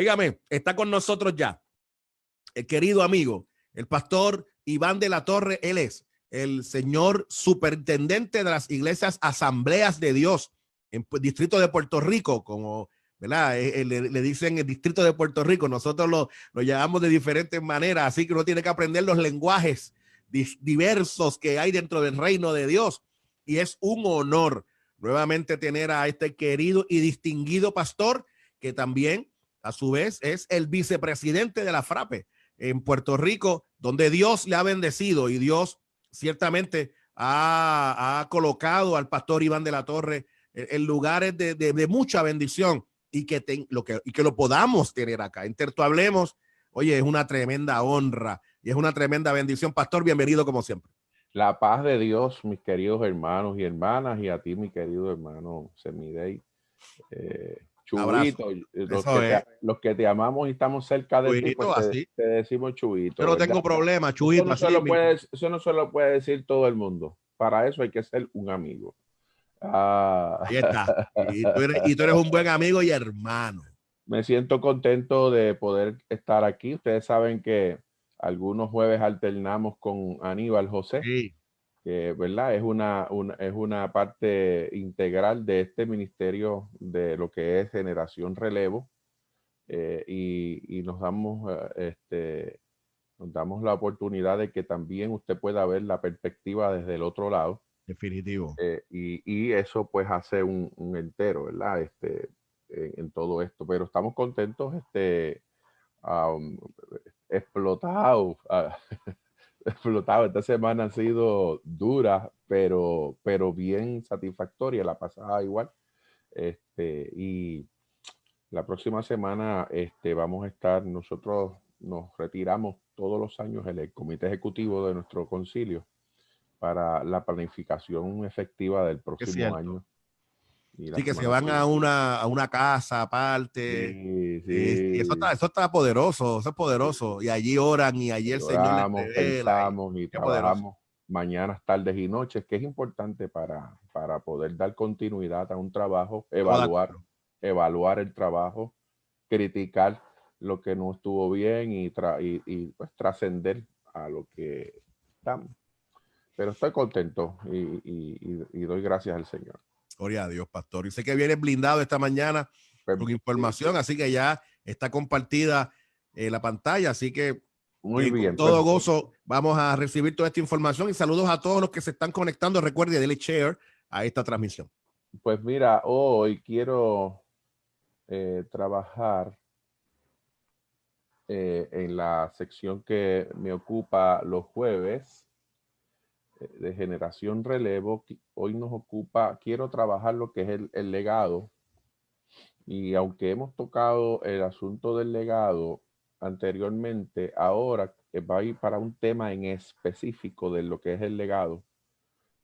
Óigame, está con nosotros ya el querido amigo, el pastor Iván de la Torre. Él es el señor superintendente de las iglesias Asambleas de Dios en el distrito de Puerto Rico, como, ¿verdad? Le dicen el distrito de Puerto Rico. Nosotros lo llamamos de diferentes maneras, así que uno tiene que aprender los lenguajes diversos que hay dentro del reino de Dios. Y es un honor nuevamente tener a este querido y distinguido pastor, que también a su vez es el vicepresidente de la FRAPE en Puerto Rico, donde Dios le ha bendecido y Dios ciertamente ha colocado al pastor Iván de la Torre en lugares de mucha bendición, y que lo podamos tener acá. Hablemos, oye, es una tremenda honra y es una tremenda bendición. Pastor, bienvenido como siempre. La paz de Dios, mis queridos hermanos y hermanas, y a ti, mi querido hermano Semidey. Chubito, los que te amamos y estamos cerca de ti, pues te decimos Chubito. Yo no tengo problema, Chubito. Eso no se lo puede decir todo el mundo. Para eso hay que ser un amigo. Ahí está. Y tú eres un buen amigo y hermano. Me siento contento de poder estar aquí. Ustedes saben que algunos jueves alternamos con Aníbal José. Sí. Que, ¿verdad? Es una parte integral de este ministerio de lo que es Generación Relevo, y nos damos la oportunidad de que también usted pueda ver la perspectiva desde el otro lado. Definitivo. Y eso pues hace un entero, ¿verdad? En todo esto, pero estamos contentos, explotados. Explotado. Esta semana ha sido dura, pero bien satisfactoria. La pasada igual. Y la próxima semana vamos a estar, nosotros nos retiramos todos los años el comité ejecutivo de nuestro concilio para la planificación efectiva del próximo año. Sí, que se van a una casa aparte. Sí. Y eso está poderoso, eso es poderoso. Y allí oran y allí el Señor les revela. Pensamos y trabajamos mañanas, tardes y noches, que es importante para poder dar continuidad a un trabajo, evaluar el trabajo, criticar lo que no estuvo bien y pues trascender a lo que estamos. Pero estoy contento y doy gracias al Señor. Gloria a Dios, pastor. Y sé que viene blindado esta mañana con información, así que ya está compartida la pantalla, así que muy bien. Con todo gozo vamos a recibir toda esta información, y saludos a todos los que se están conectando. Recuerde, denle share a esta transmisión. Pues mira, hoy quiero trabajar en la sección que me ocupa los jueves de Generación Relevo. Hoy quiero trabajar lo que es el legado. Y aunque hemos tocado el asunto del legado anteriormente, ahora va a ir para un tema en específico de lo que es el legado.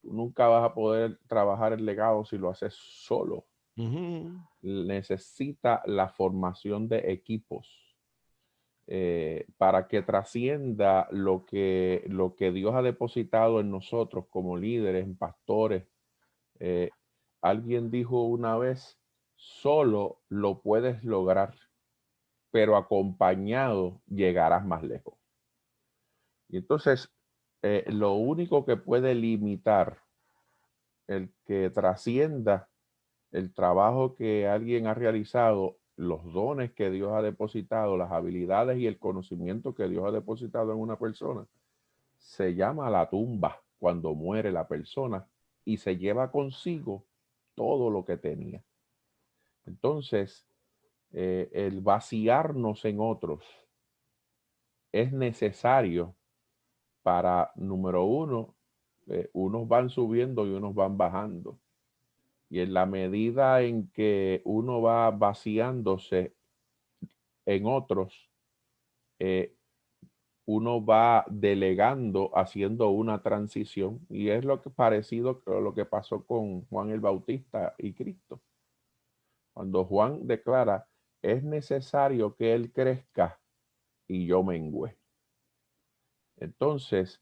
Tú nunca vas a poder trabajar el legado si lo haces solo. Necesita la formación de equipos para que trascienda lo que Dios ha depositado en nosotros como líderes, pastores. Alguien dijo una vez: solo lo puedes lograr, pero acompañado llegarás más lejos. Y entonces, lo único que puede limitar el que trascienda el trabajo que alguien ha realizado, los dones que Dios ha depositado, las habilidades y el conocimiento que Dios ha depositado en una persona, se llama la tumba cuando muere la persona y se lleva consigo todo lo que tenía. Entonces, el vaciarnos en otros es necesario para, número uno, unos van subiendo y unos van bajando. Y en la medida en que uno va vaciándose en otros, uno va delegando, haciendo una transición. Y es lo que parecido a lo que pasó con Juan el Bautista y Cristo. Cuando Juan declara: es necesario que él crezca y yo mengüe. Entonces,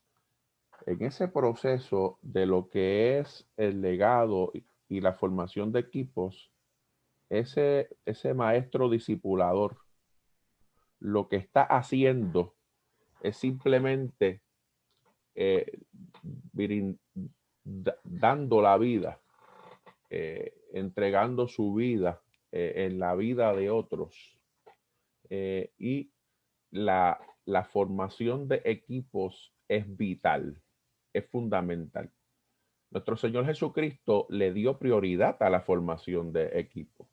en ese proceso de lo que es el legado y la formación de equipos, ese maestro discipulador lo que está haciendo es simplemente dando la vida, entregando su vida en la vida de otros. Y la formación de equipos es vital, es fundamental. Nuestro Señor Jesucristo le dio prioridad a la formación de equipos.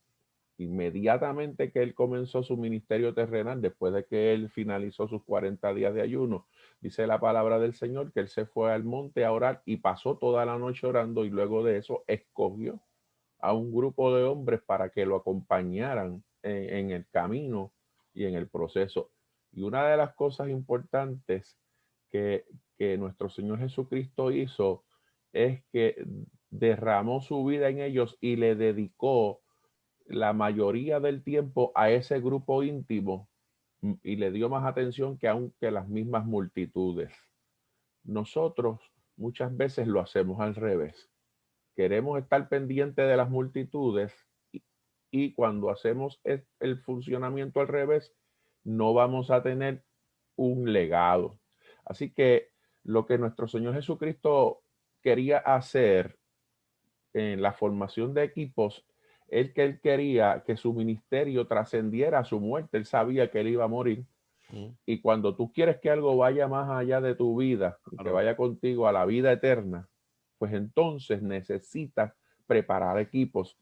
Inmediatamente que él comenzó su ministerio terrenal, después de que él finalizó sus 40 días de ayuno, dice la palabra del Señor que él se fue al monte a orar y pasó toda la noche orando, y luego de eso escogió a un grupo de hombres para que lo acompañaran en el camino y en el proceso. Y una de las cosas importantes que nuestro Señor Jesucristo hizo es que derramó su vida en ellos y le dedicó la mayoría del tiempo a ese grupo íntimo, y le dio más atención que aunque las mismas multitudes. Nosotros muchas veces lo hacemos al revés. Queremos estar pendientes de las multitudes y cuando hacemos el funcionamiento al revés, no vamos a tener un legado. Así que lo que nuestro Señor Jesucristo quería hacer en la formación de equipos es que él quería que su ministerio trascendiera a su muerte. Él sabía que él iba a morir. Y cuando tú quieres que algo vaya más allá de tu vida, que vaya contigo a la vida eterna, pues entonces necesitas preparar equipos.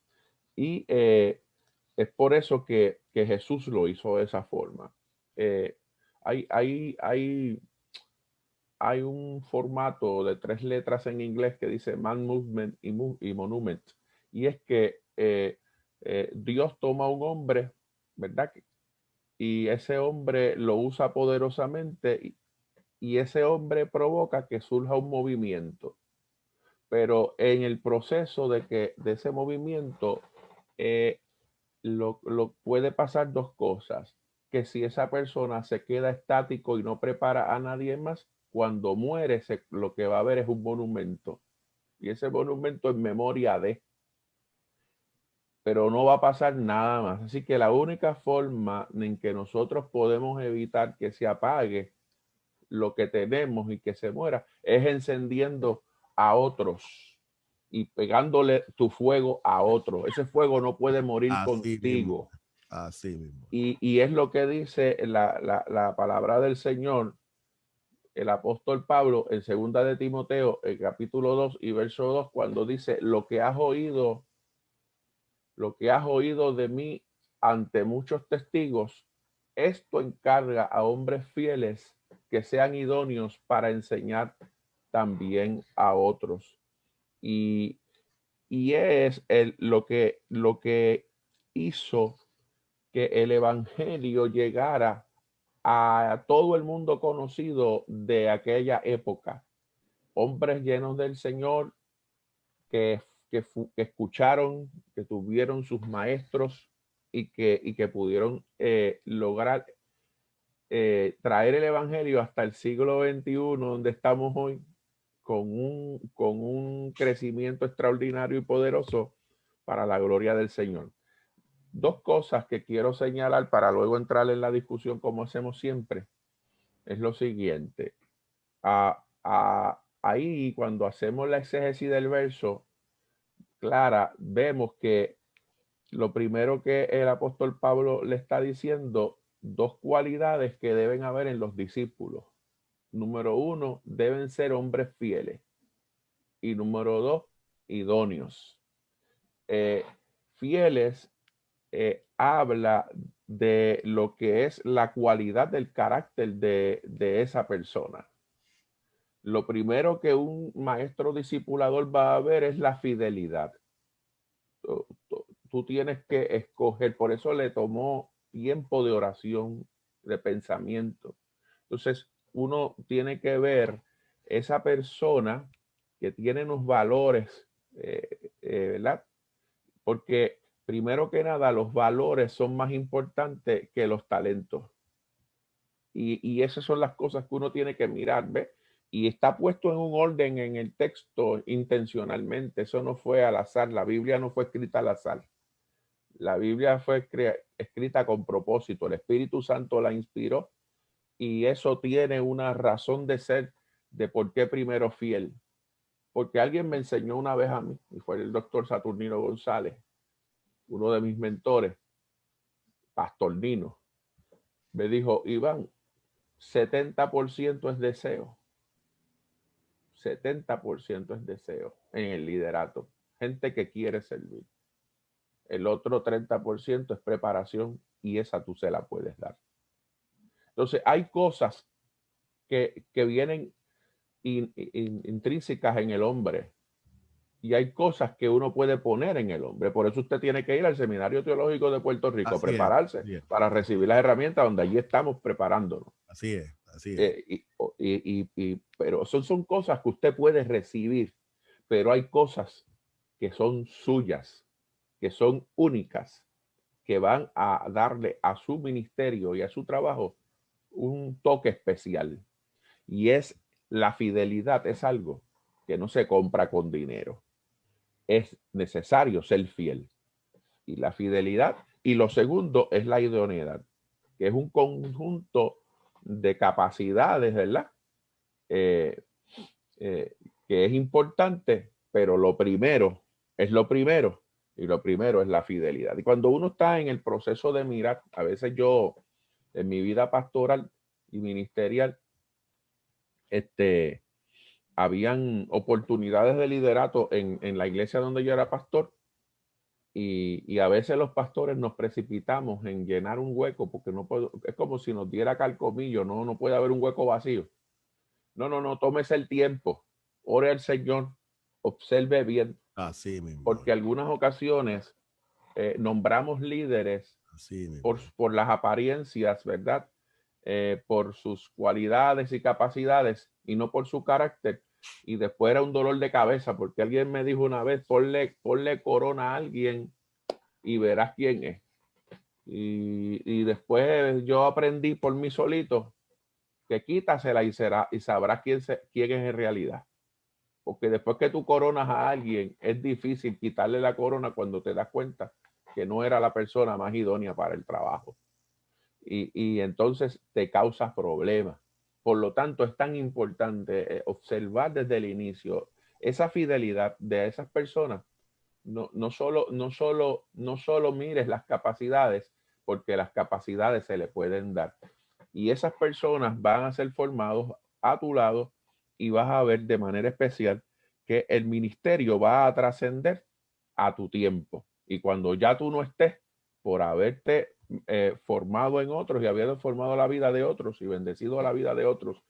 Y es por eso que Jesús lo hizo de esa forma. Hay un formato de 3 letras en inglés que dice man, movement y monument. Y es que Dios toma a un hombre, ¿verdad? Y ese hombre lo usa poderosamente y ese hombre provoca que surja un movimiento. Pero en el proceso de ese movimiento lo puede pasar dos cosas. Que si esa persona se queda estático y no prepara a nadie más, cuando muere lo que va a haber es un monumento. Y ese monumento en memoria de, pero no va a pasar nada más. Así que la única forma en que nosotros podemos evitar que se apague lo que tenemos y que se muera es encendiendo a otros y pegándole tu fuego a otro. Ese fuego no puede morir Así mismo. contigo. Así mismo. Y es lo que dice la palabra del Señor, el apóstol Pablo, en 2 de Timoteo, el capítulo 2 y verso 2, cuando dice: lo que has oído de mí ante muchos testigos, esto encarga a hombres fieles que sean idóneos para enseñar también a otros. Y es lo que hizo que el evangelio llegara a todo el mundo conocido de aquella época. Hombres llenos del Señor que escucharon, que tuvieron sus maestros y que pudieron lograr traer el evangelio hasta el siglo XXI, donde estamos hoy, con un crecimiento extraordinario y poderoso para la gloria del Señor. Dos cosas que quiero señalar para luego entrar en la discusión como hacemos siempre es lo siguiente. Ahí cuando hacemos la exégesis del verso, Clara, vemos que lo primero que el apóstol Pablo le está diciendo, dos cualidades que deben haber en los discípulos. Número 1, deben ser hombres fieles. Y número 2, idóneos. Fieles habla de lo que es la cualidad del carácter de esa persona. Lo primero que un maestro discipulador va a ver es la fidelidad. Tú tienes que escoger, por eso le tomó tiempo de oración, de pensamiento. Entonces, uno tiene que ver esa persona que tiene unos valores, ¿verdad? Porque primero que nada, los valores son más importantes que los talentos. Y esas son las cosas que uno tiene que mirar, ¿ves? Y está puesto en un orden en el texto intencionalmente. Eso no fue al azar. La Biblia no fue escrita al azar. La Biblia fue escrita con propósito. El Espíritu Santo la inspiró y eso tiene una razón de ser de por qué primero fiel. Porque alguien me enseñó una vez a mí, y fue el doctor Saturnino González, uno de mis mentores, Pastor Nino, me dijo: Iván, 70% es deseo. 70% es deseo en el liderato. Gente que quiere servir. El otro 30% es preparación y esa tú se la puedes dar. Entonces, hay cosas que vienen intrínsecas en el hombre y hay cosas que uno puede poner en el hombre. Por eso usted tiene que ir al Seminario Teológico de Puerto Rico, Así prepararse es. para recibir las herramientas donde allí estamos preparándonos. Así es, así es. Pero son cosas que usted puede recibir, pero hay cosas que son suyas, que son únicas, que van a darle a su ministerio y a su trabajo un toque especial. Y es la fidelidad, es algo que no se compra con dinero. Es necesario ser fiel. Y la fidelidad. Y lo segundo es la idoneidad, que es un conjunto de capacidades, ¿verdad? Que es importante, pero lo primero es lo primero. Y lo primero es la fidelidad. Y cuando uno está en el proceso de mirar, a veces yo, en mi vida pastoral y ministerial, habían oportunidades de liderato en la iglesia donde yo era pastor y a veces los pastores nos precipitamos en llenar un hueco porque no puedo, es como si nos diera calcomillo, no puede haber un hueco vacío. No, tómese el tiempo, ore al Señor, observe bien. Así mismo. Porque algunas ocasiones nombramos líderes Así mismo. por las apariencias, ¿verdad? Por sus cualidades y capacidades y no por su carácter. Y después era un dolor de cabeza porque alguien me dijo una vez: ponle corona a alguien y verás quién es. Y después yo aprendí por mí solito que quítasela y sabrás quién es en realidad. Porque después que tú coronas a alguien, es difícil quitarle la corona cuando te das cuenta que no era la persona más idónea para el trabajo. Y entonces te causa problemas. Por lo tanto, es tan importante observar desde el inicio esa fidelidad de esas personas. No solo mires las capacidades, porque las capacidades se le pueden dar. Y esas personas van a ser formados a tu lado y vas a ver de manera especial que el ministerio va a trascender a tu tiempo. Y cuando ya tú no estés, por haberte formado en otros y habiendo formado la vida de otros y bendecido la vida de otros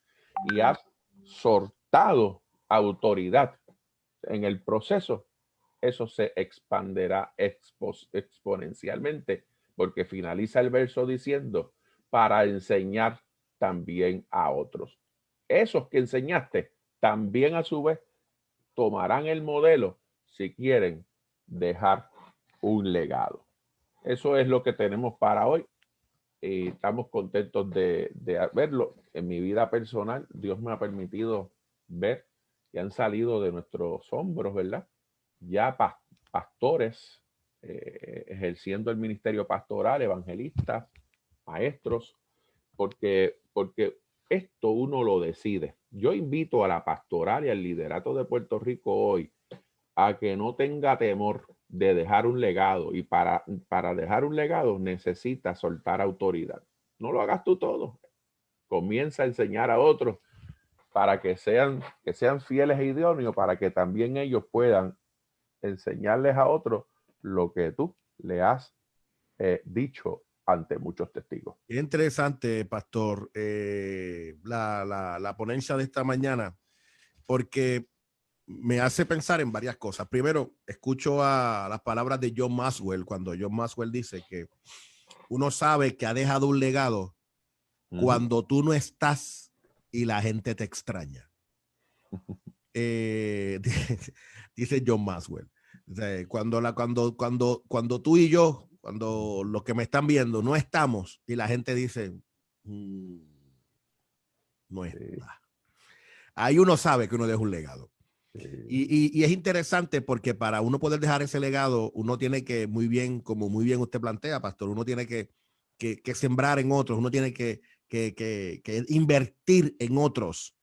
y has soltado autoridad en el proceso, eso se expanderá exponencialmente, porque finaliza el verso diciendo: para enseñar también a otros. Esos que enseñaste también a su vez tomarán el modelo si quieren dejar un legado. Eso es lo que tenemos para hoy y estamos contentos de verlo. En mi vida personal, Dios me ha permitido ver que han salido de nuestros hombros, ¿verdad? Ya pastores ejerciendo el ministerio pastoral, evangelistas, maestros, porque esto uno lo decide. Yo invito a la pastoral y al liderato de Puerto Rico hoy a que no tenga temor de dejar un legado, y para dejar un legado necesita soltar autoridad. No lo hagas tú todo. Comienza a enseñar a otros para que sean fieles e idóneos, para que también ellos puedan enseñarles a otros lo que tú le has dicho ante muchos testigos. Qué interesante, pastor, la ponencia de esta mañana, porque me hace pensar en varias cosas. Primero, escucho a las palabras de John Maxwell, cuando John Maxwell dice que uno sabe que ha dejado un legado cuando tú no estás y la gente te extraña. Dice John Maxwell. O sea, cuando tú y yo, cuando los que me están viendo no estamos y la gente dice no está. Ahí uno sabe que uno deja un legado. Y es interesante porque para uno poder dejar ese legado, uno tiene que, muy bien, como muy bien usted plantea, pastor, uno tiene que sembrar en otros, uno tiene que invertir en otros.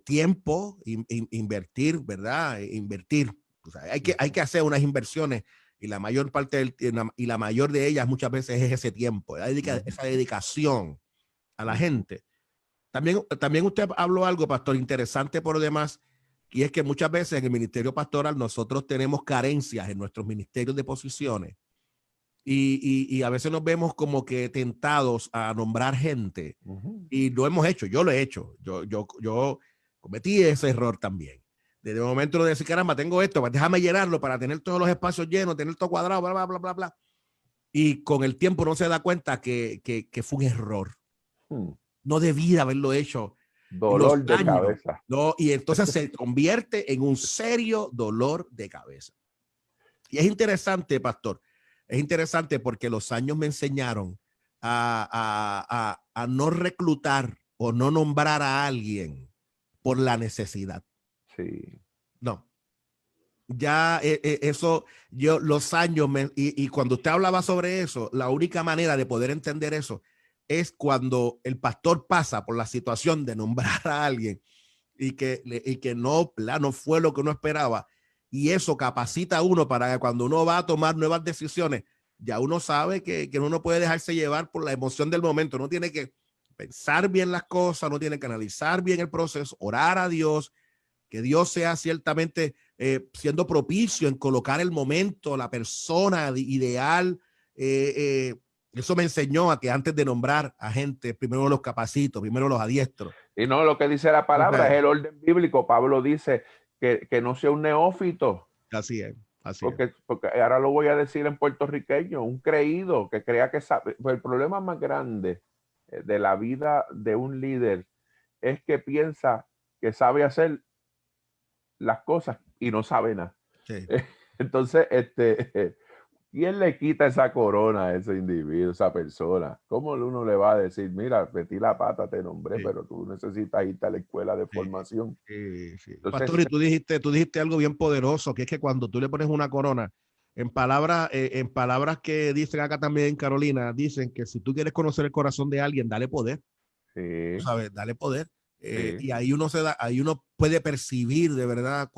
Tiempo, invertir, ¿verdad? Invertir. O sea, hay que hacer unas inversiones y la mayor parte y la mayor de ellas muchas veces es ese tiempo, esa dedicación a la gente. También usted habló algo, pastor, interesante por lo demás, y es que muchas veces en el ministerio pastoral nosotros tenemos carencias en nuestros ministerios de posiciones y a veces nos vemos como que tentados a nombrar gente y lo hemos hecho, yo lo he hecho, yo cometí ese error también. Desde el momento de decir, caramba, tengo esto, pues déjame llenarlo para tener todos los espacios llenos, tener todo cuadrado, bla, bla, bla, bla, bla. Y con el tiempo no se da cuenta que fue un error. No debía haberlo hecho. Dolor de cabeza. No, y entonces se convierte en un serio dolor de cabeza. Y es interesante, pastor, es interesante porque los años me enseñaron a no reclutar o no nombrar a alguien por la necesidad. Sí. No. Ya eso, los años, y cuando usted hablaba sobre eso, la única manera de poder entender eso es cuando el pastor pasa por la situación de nombrar a alguien y que no fue lo que uno esperaba. Y eso capacita a uno para que cuando uno va a tomar nuevas decisiones, ya uno sabe que uno no puede dejarse llevar por la emoción del momento. Uno tiene que pensar bien las cosas, uno tiene que analizar bien el proceso, orar a Dios, que Dios sea ciertamente siendo propicio en colocar el momento, la persona ideal. Eso me enseñó a que antes de nombrar a gente, primero los capacito, primero los adiestro. Y no, lo que dice la palabra es el orden bíblico. Pablo dice que no sea un neófito. Así es. Porque ahora lo voy a decir en puertorriqueño, un creído que crea que sabe. Pues el problema más grande de la vida de un líder es que piensa que sabe hacer las cosas y no sabe nada. Sí. Entonces, ¿quién le quita esa corona a ese individuo, esa persona? ¿Cómo uno le va a decir, mira, metí la pata, te nombré, pero tú necesitas irte a la escuela de formación? Entonces, Pastor, y tú dijiste algo bien poderoso, que es que cuando tú le pones una corona, en palabras que dicen acá también en Carolina, dicen que si tú quieres conocer el corazón de alguien, dale poder. sí, ¿Sabes? Dale poder. sí. Y ahí ahí uno puede percibir de verdad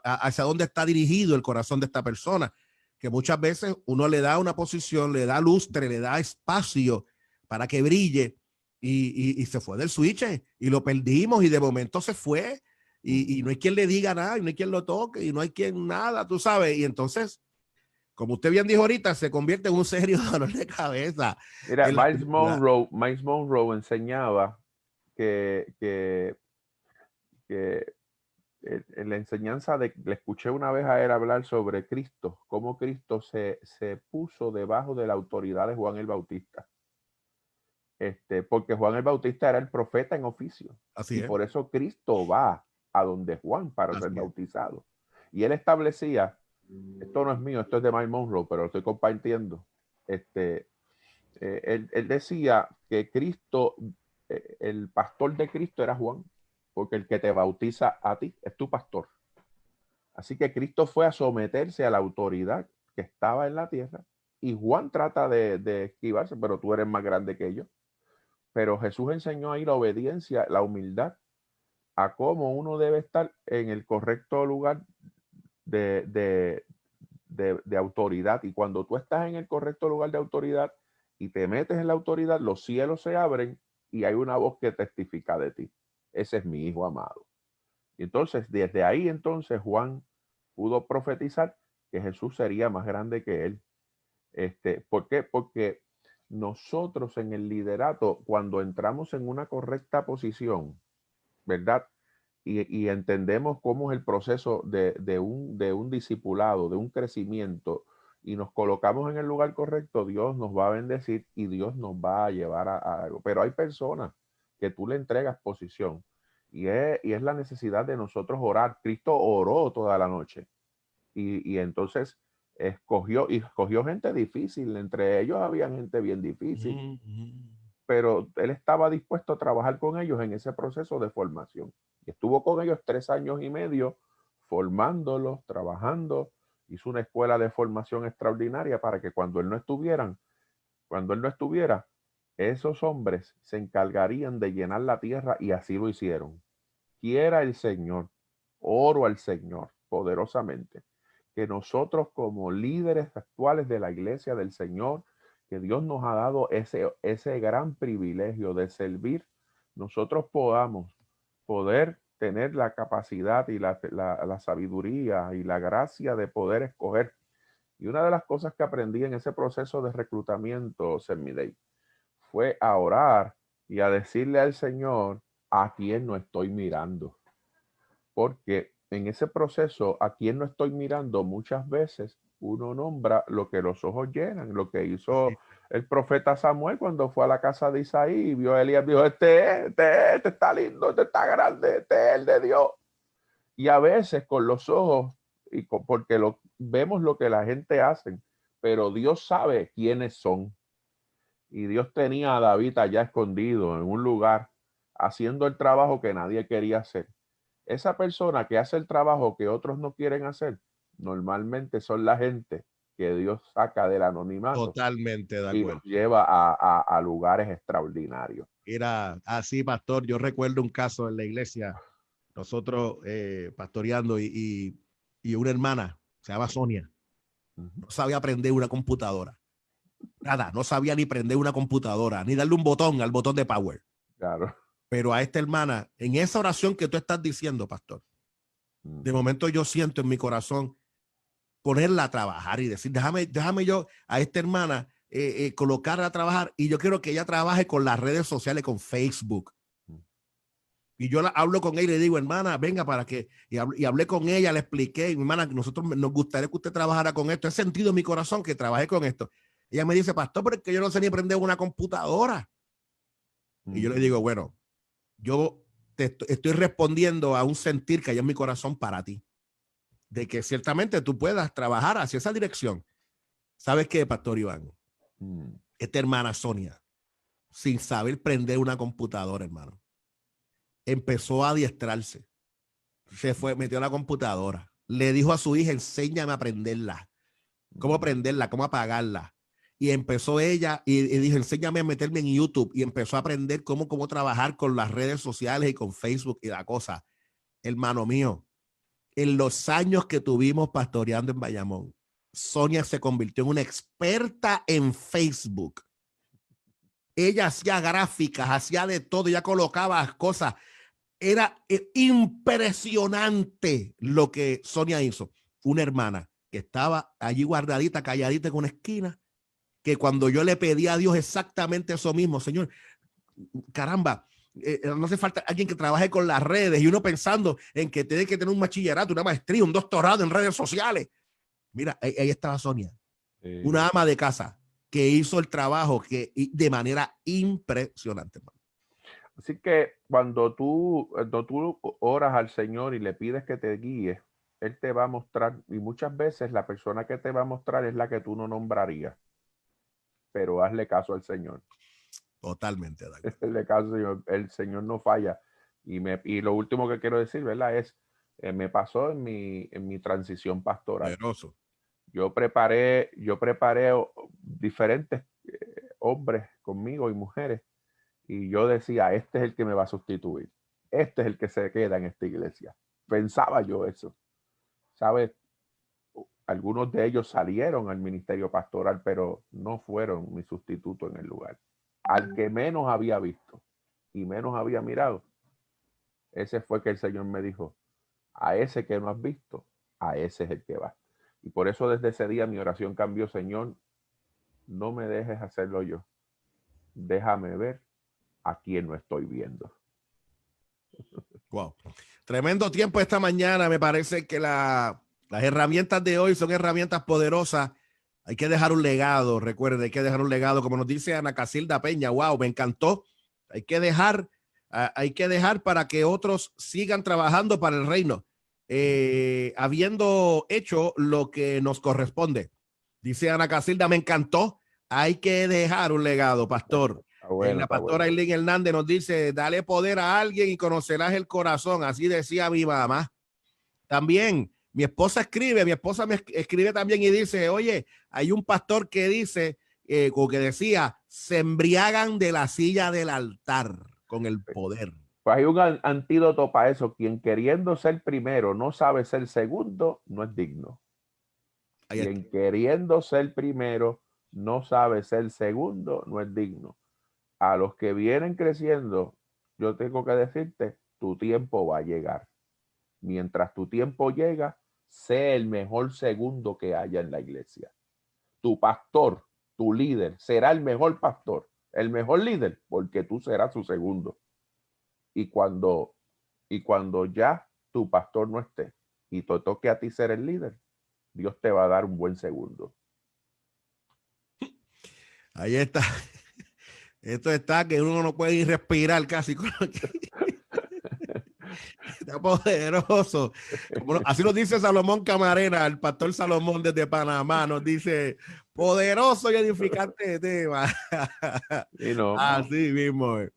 hacia dónde está dirigido el corazón de esta persona, que muchas veces uno le da una posición, le da lustre, le da espacio para que brille y se fue del switch y lo perdimos y de momento se fue y no hay quien le diga nada y no hay quien lo toque y no hay quien nada, tú sabes, y entonces, como usted bien dijo ahorita, se convierte en un serio dolor de cabeza. Mira, Miles Monroe enseñaba que en la enseñanza le escuché una vez a él hablar sobre Cristo, cómo Cristo se puso debajo de la autoridad de Juan el Bautista. Porque Juan el Bautista era el profeta en oficio. Así Y es. por eso Cristo va a donde Juan para ser bautizado. Y él establecía, esto no es mío, esto es de Miles Monroe, pero lo estoy compartiendo. Él decía que Cristo, el pastor de Cristo era Juan, porque el que te bautiza a ti es tu pastor. Así que Cristo fue a someterse a la autoridad que estaba en la tierra y Juan trata de esquivarse, pero tú eres más grande que yo. Pero Jesús enseñó ahí la obediencia, la humildad, a cómo uno debe estar en el correcto lugar de autoridad. Y cuando tú estás en el correcto lugar de autoridad y te metes en la autoridad, los cielos se abren y hay una voz que testifica de ti. Ese es mi hijo amado. Y entonces, desde ahí entonces Juan pudo profetizar que Jesús sería más grande que él. ¿Por qué? Porque nosotros en el liderato, cuando entramos en una correcta posición, ¿verdad? Y entendemos cómo es el proceso de un discipulado, de un crecimiento, y nos colocamos en el lugar correcto, Dios nos va a bendecir y Dios nos va a llevar a algo. Pero hay personas que tú le entregas posición y es la necesidad de nosotros orar. Cristo oró toda la noche y entonces escogió gente difícil, entre ellos había gente bien difícil, pero él estaba dispuesto a trabajar con ellos en ese proceso de formación. Y estuvo con ellos 3 años y medio formándolos, trabajando. Hizo una escuela de formación extraordinaria para que cuando él no estuviera, esos hombres se encargarían de llenar la tierra, y así lo hicieron. Quiera el Señor, oro al Señor poderosamente, que nosotros como líderes actuales de la iglesia del Señor, que Dios nos ha dado ese gran privilegio de servir, nosotros poder tener la capacidad y la sabiduría y la gracia de poder escoger. Y una de las cosas que aprendí en ese proceso de reclutamiento, Sermidei, fue a orar y a decirle al Señor a quién no estoy mirando. Porque en ese proceso, a quién no estoy mirando, muchas veces uno nombra lo que los ojos llenan, lo que hizo el profeta Samuel cuando fue a la casa de Isaí y vio a Elías, dijo, este está lindo, este está grande, este es el de Dios. Y a veces con los ojos, porque vemos lo que la gente hace, pero Dios sabe quiénes son. Y Dios tenía a David allá escondido en un lugar, haciendo el trabajo que nadie quería hacer. Esa persona que hace el trabajo que otros no quieren hacer, normalmente son la gente que Dios saca del anonimato. Totalmente de y acuerdo. los lleva a lugares extraordinarios. Era así, pastor. Yo recuerdo un caso en la iglesia, nosotros pastoreando y una hermana, se llama Sonia, no sabía prender una computadora. Nada, no sabía ni prender una computadora, ni darle un botón al botón de power. Claro. Pero a esta hermana, en esa oración que tú estás diciendo, pastor, de momento yo siento en mi corazón ponerla a trabajar y decir, déjame yo a esta hermana colocarla a trabajar, y yo quiero que ella trabaje con las redes sociales, con Facebook. Y yo hablo con ella y le digo, hermana, venga para que, y hablé con ella, le expliqué, hermana, nosotros nos gustaría que usted trabajara con esto. He sentido en mi corazón que trabajé con esto. Ella me dice, pastor, pero es que yo no sé ni prender una computadora. Y yo le digo, bueno, yo te estoy respondiendo a un sentir que hay en mi corazón para ti, de que ciertamente tú puedas trabajar hacia esa dirección. ¿Sabes qué, pastor Iván? Esta hermana Sonia, sin saber prender una computadora, hermano, empezó a adiestrarse. Se fue, metió a la computadora. Le dijo a su hija, enséñame a prenderla. Cómo prenderla, cómo apagarla. Y empezó ella y dijo, enséñame a meterme en YouTube. Y empezó a aprender cómo trabajar con las redes sociales y con Facebook y la cosa. Hermano mío, en los años que tuvimos pastoreando en Bayamón, Sonia se convirtió en una experta en Facebook. Ella hacía gráficas, hacía de todo, ella colocaba cosas. Era impresionante lo que Sonia hizo. Una hermana que estaba allí guardadita, calladita en una esquina, que cuando yo le pedí a Dios exactamente eso mismo, Señor, caramba, no hace falta alguien que trabaje con las redes, y uno pensando en que tiene que tener un bachillerato, una maestría, un doctorado en redes sociales. Mira, ahí estaba Sonia, una ama de casa que hizo el trabajo de manera impresionante, hermano. Así que cuando tú oras al Señor y le pides que te guíe, Él te va a mostrar, y muchas veces la persona que te va a mostrar es la que tú no nombrarías, pero hazle caso al Señor. Totalmente. Hazle caso al Señor. El Señor no falla. Y lo último que quiero decir, ¿verdad? Es, me pasó en mi transición pastoral. Poderoso. Yo preparé diferentes hombres conmigo y mujeres, y yo decía, este es el que me va a sustituir. Este es el que se queda en esta iglesia. Pensaba yo eso. ¿Sabes? Algunos de ellos salieron al ministerio pastoral, pero no fueron mi sustituto en el lugar. Al que menos había visto y menos había mirado, ese fue que el Señor me dijo, a ese que no has visto, a ese es el que va. Y por eso desde ese día mi oración cambió, Señor, no me dejes hacerlo yo. Déjame ver a quién no estoy viendo. Wow. Tremendo tiempo esta mañana. Me parece que las herramientas de hoy son herramientas poderosas. Hay que dejar un legado. Recuerden, hay que dejar un legado. Como nos dice Ana Casilda Peña. Wow, me encantó. Hay que dejar para que otros sigan trabajando para el reino, habiendo hecho lo que nos corresponde. Dice Ana Casilda, me encantó. Hay que dejar un legado, pastor. La pastora Eileen Hernández nos dice, dale poder a alguien y conocerás el corazón. Así decía mi mamá. También mi esposa me escribe también y dice, oye, hay un pastor que dice, como que decía, se embriagan de la silla del altar con el poder. Pues hay un antídoto para eso. Quien queriendo ser primero no sabe ser segundo, no es digno. Quien queriendo ser primero no sabe ser segundo, no es digno. A los que vienen creciendo, yo tengo que decirte, tu tiempo va a llegar. Mientras tu tiempo llega, sé el mejor segundo que haya en la iglesia. Tu pastor, tu líder, será el mejor pastor, el mejor líder, porque tú serás su segundo. Y cuando ya tu pastor no esté y te toque a ti ser el líder, Dios te va a dar un buen segundo. Ahí está. Esto está que uno no puede ir respirar casi. Está poderoso. Así nos dice Salomón Camarena, el pastor Salomón desde Panamá. Nos dice, poderoso y edificante tema. Y no, así mismo es.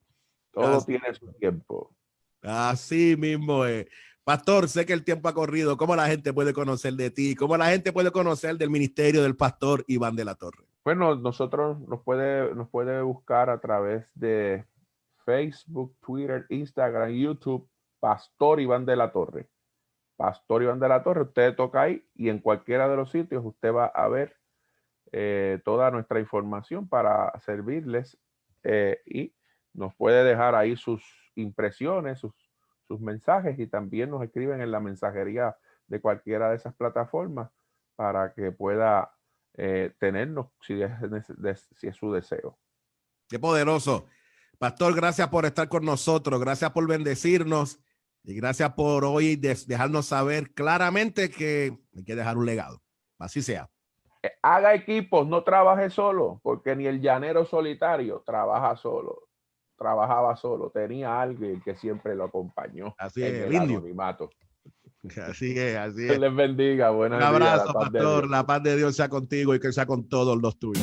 Todo tiene su tiempo. Así mismo es. Pastor, sé que el tiempo ha corrido. ¿Cómo la gente puede conocer de ti? ¿Cómo la gente puede conocer del ministerio del pastor Iván de la Torre? Bueno, nosotros nos puede buscar a través de Facebook, Twitter, Instagram, YouTube, Pastor Iván de la Torre. Pastor Iván de la Torre, usted toca ahí y en cualquiera de los sitios usted va a ver toda nuestra información para servirles y nos puede dejar ahí sus impresiones, sus mensajes y también nos escriben en la mensajería de cualquiera de esas plataformas para que pueda tenernos si es su deseo. Qué poderoso. Pastor, gracias por estar con nosotros, gracias por bendecirnos y gracias por hoy dejarnos saber claramente que hay que dejar un legado. Así sea. Haga equipos, no trabaje solo, porque ni el llanero solitario trabajaba solo, tenía a alguien que siempre lo acompañó. Así es, el indio. Anonimato. Así es. Dios les bendiga. Buenos días. Un abrazo, pastor. La paz de Dios sea contigo y que sea con todos los tuyos.